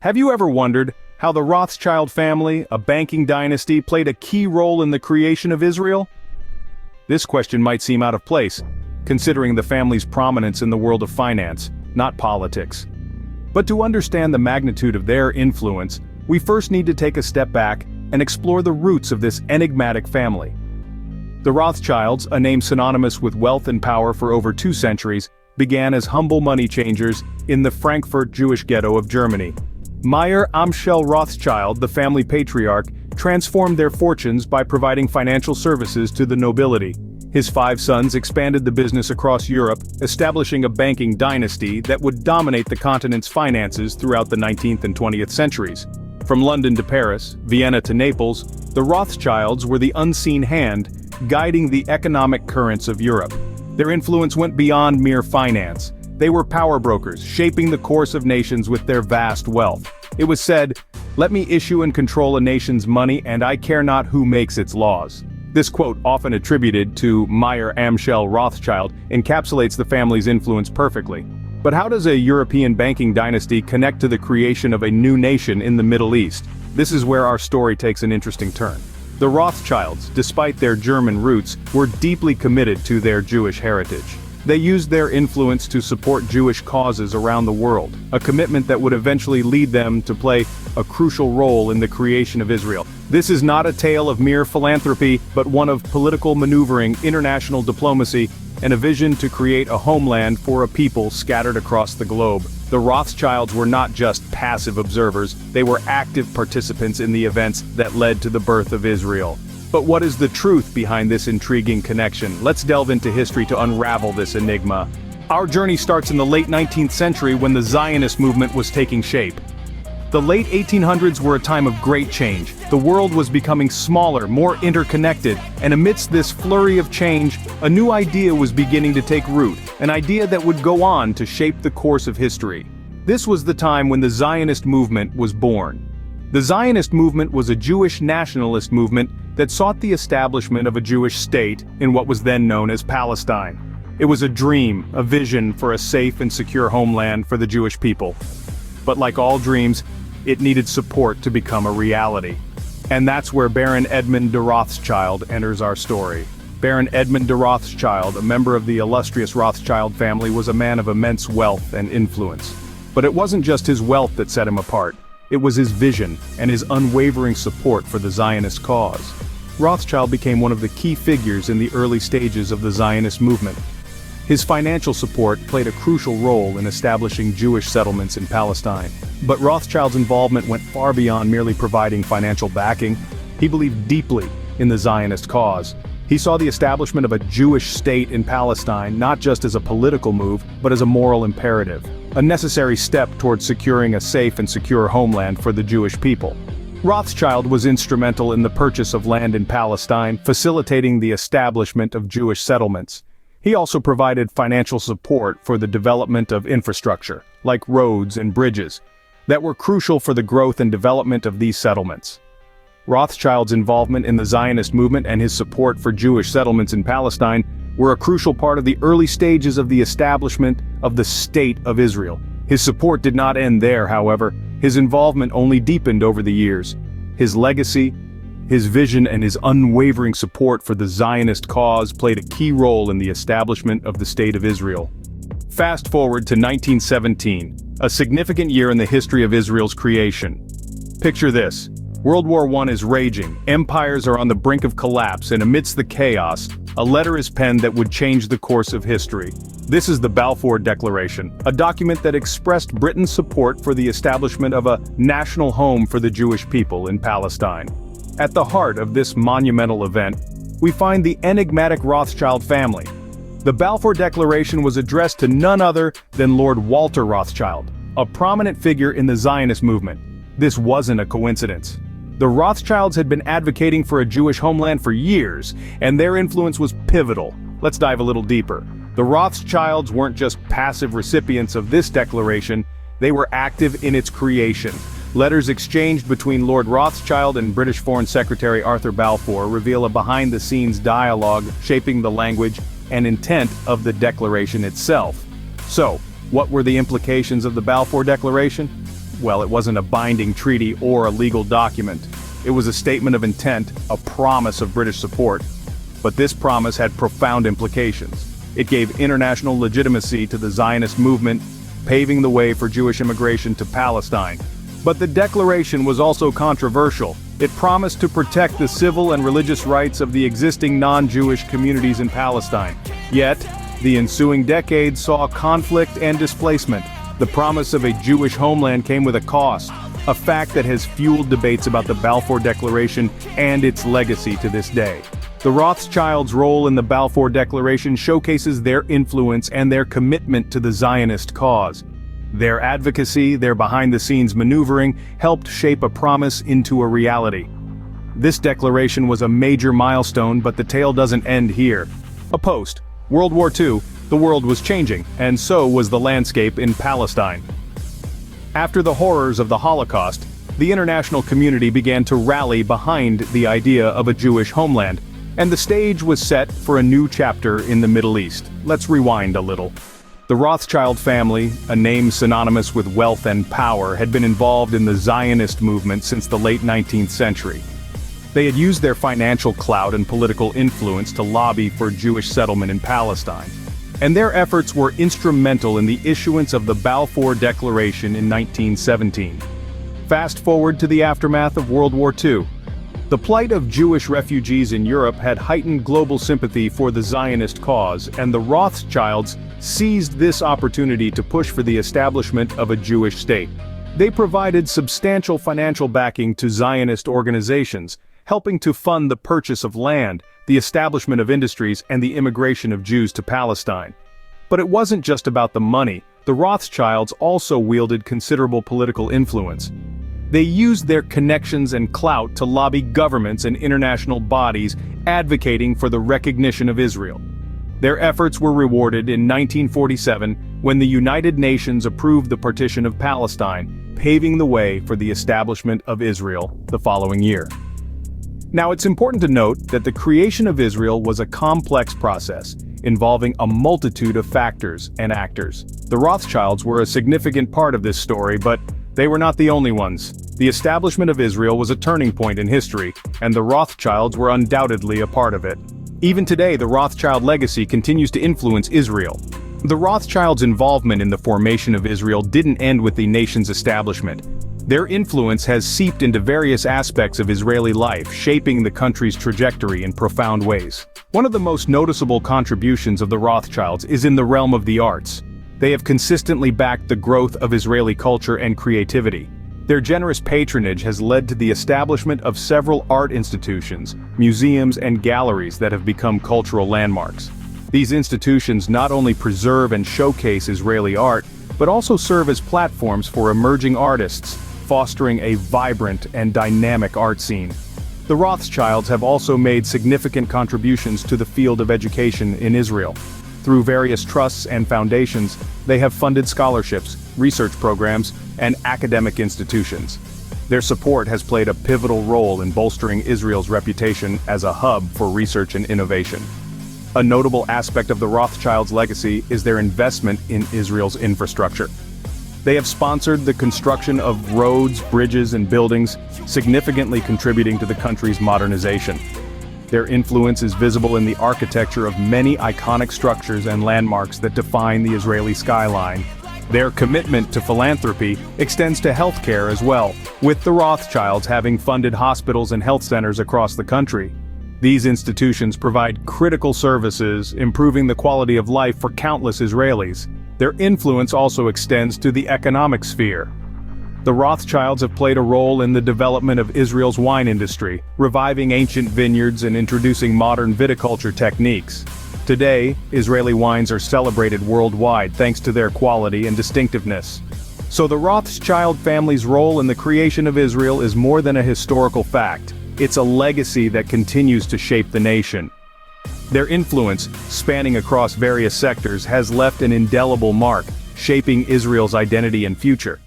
Have you ever wondered how the Rothschild family, a banking dynasty, played a key role in the creation of Israel? This question might seem out of place, considering the family's prominence in the world of finance, not politics. But to understand the magnitude of their influence, we first need to take a step back and explore the roots of this enigmatic family. The Rothschilds, a name synonymous with wealth and power for over 2 centuries, began as humble money changers in the Frankfurt Jewish ghetto of Germany. Meyer Amschel Rothschild, the family patriarch, transformed their fortunes by providing financial services to the nobility. His 5 sons expanded the business across Europe, establishing a banking dynasty that would dominate the continent's finances throughout the 19th and 20th centuries. From London to Paris, Vienna to Naples, the Rothschilds were the unseen hand, guiding the economic currents of Europe. Their influence went beyond mere finance. They were power brokers, shaping the course of nations with their vast wealth. It was said, "Let me issue and control a nation's money, and I care not who makes its laws." This quote, often attributed to Meyer Amschel Rothschild, encapsulates the family's influence perfectly. But how does a European banking dynasty connect to the creation of a new nation in the Middle East? This is where our story takes an interesting turn. The Rothschilds, despite their German roots, were deeply committed to their Jewish heritage. They used their influence to support Jewish causes around the world, a commitment that would eventually lead them to play a crucial role in the creation of Israel. This is not a tale of mere philanthropy, but one of political maneuvering, international diplomacy, and a vision to create a homeland for a people scattered across the globe. The Rothschilds were not just passive observers, they were active participants in the events that led to the birth of Israel. But what is the truth behind this intriguing connection? Let's delve into history to unravel this enigma. Our journey starts in the late 19th century when the Zionist movement was taking shape. The late 1800s were a time of great change. The world was becoming smaller, more interconnected, and amidst this flurry of change, a new idea was beginning to take root, an idea that would go on to shape the course of history. This was the time when the Zionist movement was born. The Zionist movement was a Jewish nationalist movement that sought the establishment of a Jewish state in what was then known as Palestine. It was a dream, a vision for a safe and secure homeland for the Jewish people. But like all dreams, it needed support to become a reality. And that's where Baron Edmund de Rothschild enters our story. Baron Edmund de Rothschild, a member of the illustrious Rothschild family, was a man of immense wealth and influence. But it wasn't just his wealth that set him apart. It was his vision and his unwavering support for the Zionist cause. Rothschild became one of the key figures in the early stages of the Zionist movement. His financial support played a crucial role in establishing Jewish settlements in Palestine. But Rothschild's involvement went far beyond merely providing financial backing. He believed deeply in the Zionist cause. He saw the establishment of a Jewish state in Palestine not just as a political move, but as a moral imperative, a necessary step towards securing a safe and secure homeland for the Jewish people. Rothschild was instrumental in the purchase of land in Palestine, facilitating the establishment of Jewish settlements. He also provided financial support for the development of infrastructure, like roads and bridges, that were crucial for the growth and development of these settlements. Rothschild's involvement in the Zionist movement and his support for Jewish settlements in Palestine were a crucial part of the early stages of the establishment of the State of Israel. His support did not end there, however. His involvement only deepened over the years. His legacy, his vision, and his unwavering support for the Zionist cause played a key role in the establishment of the State of Israel. Fast forward to 1917, a significant year in the history of Israel's creation. Picture this. World War I is raging, empires are on the brink of collapse, and amidst the chaos, a letter is penned that would change the course of history. This is the Balfour Declaration, a document that expressed Britain's support for the establishment of a national home for the Jewish people in Palestine. At the heart of this monumental event, we find the enigmatic Rothschild family. The Balfour Declaration was addressed to none other than Lord Walter Rothschild, a prominent figure in the Zionist movement. This wasn't a coincidence. The Rothschilds had been advocating for a Jewish homeland for years, and their influence was pivotal. Let's dive a little deeper. The Rothschilds weren't just passive recipients of this declaration, they were active in its creation. Letters exchanged between Lord Rothschild and British Foreign Secretary Arthur Balfour reveal a behind-the-scenes dialogue shaping the language and intent of the declaration itself. So, what were the implications of the Balfour Declaration? well, it wasn't a binding treaty or a legal document. It was a statement of intent, a promise of British support. But this promise had profound implications. It gave international legitimacy to the Zionist movement, paving the way for Jewish immigration to Palestine. But the declaration was also controversial. It promised to protect the civil and religious rights of the existing non-Jewish communities in Palestine. Yet, the ensuing decades saw conflict and displacement. The promise of a Jewish homeland came with a cost, a fact that has fueled debates about the Balfour Declaration and its legacy to this day. The Rothschilds' role in the Balfour Declaration showcases their influence and their commitment to the Zionist cause. Their advocacy, their behind-the-scenes maneuvering, helped shape a promise into a reality. This declaration was a major milestone, but the tale doesn't end here. Post World War II, the world was changing, and so was the landscape in Palestine. After the horrors of the Holocaust, the international community began to rally behind the idea of a Jewish homeland, and the stage was set for a new chapter in the Middle East. Let's rewind a little. The Rothschild family, a name synonymous with wealth and power, had been involved in the Zionist movement since the late 19th century. They had used their financial clout and political influence to lobby for Jewish settlement in Palestine. And their efforts were instrumental in the issuance of the Balfour Declaration in 1917. Fast forward to the aftermath of World War II. The plight of Jewish refugees in Europe had heightened global sympathy for the Zionist cause, and the Rothschilds seized this opportunity to push for the establishment of a Jewish state. They provided substantial financial backing to Zionist organizations, helping to fund the purchase of land, the establishment of industries, and the immigration of Jews to Palestine. But it wasn't just about the money. The Rothschilds also wielded considerable political influence. They used their connections and clout to lobby governments and international bodies advocating for the recognition of Israel. Their efforts were rewarded in 1947 when the United Nations approved the partition of Palestine, paving the way for the establishment of Israel the following year. Now, it's important to note that the creation of Israel was a complex process, involving a multitude of factors and actors. The Rothschilds were a significant part of this story, but they were not the only ones. The establishment of Israel was a turning point in history, and the Rothschilds were undoubtedly a part of it. Even today, the Rothschild legacy continues to influence Israel. The Rothschilds' involvement in the formation of Israel didn't end with the nation's establishment. Their influence has seeped into various aspects of Israeli life, shaping the country's trajectory in profound ways. One of the most noticeable contributions of the Rothschilds is in the realm of the arts. They have consistently backed the growth of Israeli culture and creativity. Their generous patronage has led to the establishment of several art institutions, museums, and galleries that have become cultural landmarks. These institutions not only preserve and showcase Israeli art, but also serve as platforms for emerging artists, fostering a vibrant and dynamic art scene. The Rothschilds have also made significant contributions to the field of education in Israel. Through various trusts and foundations, they have funded scholarships, research programs, and academic institutions. Their support has played a pivotal role in bolstering Israel's reputation as a hub for research and innovation. A notable aspect of the Rothschilds' legacy is their investment in Israel's infrastructure. They have sponsored the construction of roads, bridges, and buildings, significantly contributing to the country's modernization. Their influence is visible in the architecture of many iconic structures and landmarks that define the Israeli skyline. Their commitment to philanthropy extends to healthcare as well, with the Rothschilds having funded hospitals and health centers across the country. These institutions provide critical services, improving the quality of life for countless Israelis. Their influence also extends to the economic sphere. The Rothschilds have played a role in the development of Israel's wine industry, reviving ancient vineyards and introducing modern viticulture techniques. Today, Israeli wines are celebrated worldwide thanks to their quality and distinctiveness. So the Rothschild family's role in the creation of Israel is more than a historical fact. It's a legacy that continues to shape the nation. Their influence, spanning across various sectors, has left an indelible mark, shaping Israel's identity and future.